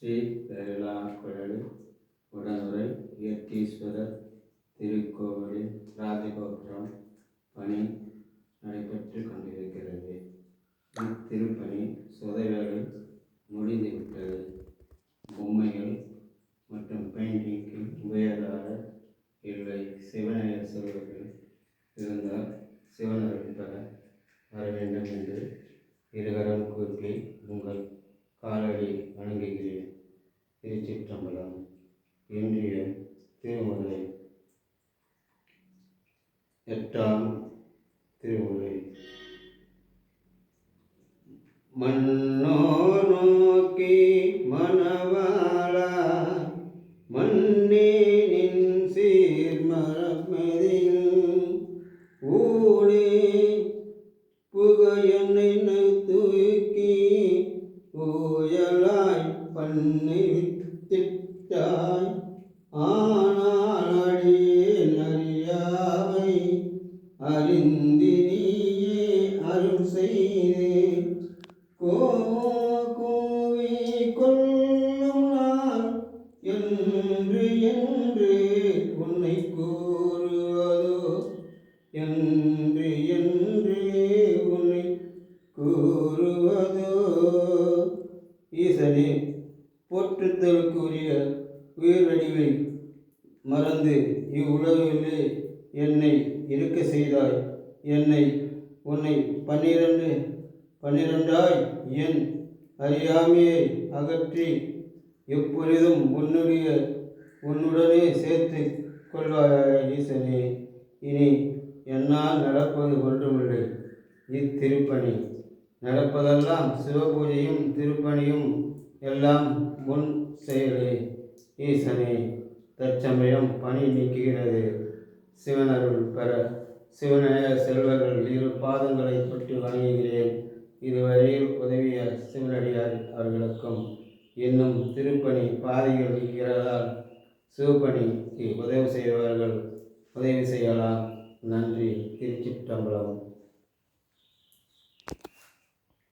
ஸ்ரீ பெருளாக்குழல் உடனுரை ஈர்த்தீஸ்வரர் திருக்கோவிலின் ராஜகோபுரம் பணி நடைபெற்று கொண்டிருக்கிறது. இத்திருப்பணி சொதவேலை முடிந்துவிட்டது. பொம்மைகள் மற்றும் பெயிண்டிங்க்கு உபயோகாரர் இல்லை. சிவனையர் செல்வர்கள் இருந்தால் சிவனர்கள் பெற வர வேண்டும் என்று இருகரம் கூப்பி உங்கள் காலடி வணங்குகிறேன். திருச்சிற்றம்பலம். இன்றைய திருமுறை 8ஆம் திருமுறை. மன்னோர் நோக்கி மணவாளா மன்னே நின் சீர்மரமதில் ஊடே புகையனை தூக்கி ஊயலாய் பண்ணி வித்திட்டாய். ஆனால் அடியேன் அறியாமை அறிந்தினியே அருள் செய்தே. கோவி கொள்ளும் நாள் என்று என்று உன்னை கூறுவதோ என்று என்று உன்னை கூறுவதோ. ஈசனே, போற்றுதலுக்குரிய உயிர் வடிவை மறந்து இவ்வுலகிலே என்னை இருக்க செய்தாய். என்னை உன்னை 12ஆய் என் அறியாமையை அகற்றி எப்பொழுதும் உன்னுடனே சேர்த்து கொள்வாய். ஈசனே, இனி என்னால் நடப்பது ஒன்றுமில்லை. இத்திருப்பணி நடப்பதெல்லாம் சிவபூஜையும் திருப்பணியும் எல்லாம் முன் செயலே. ஈசனே, தற்சமயம் பணி நீக்குகிறது. சிவனருள் பெற சிவனைய செல்வர்கள் இரு பாதங்களை தொட்டு வணங்குகிறேன். இதுவரையில் உதவிய சிவனடியார் அவர்களுக்கும் இன்னும் திருப்பணி பாதைகள் இருக்கிறதால் சிவப்பணிக்கு உதவி செய்தவர்கள் உதவி செய்யலாம். நன்றி. திருச்சிற்றம்பலம்.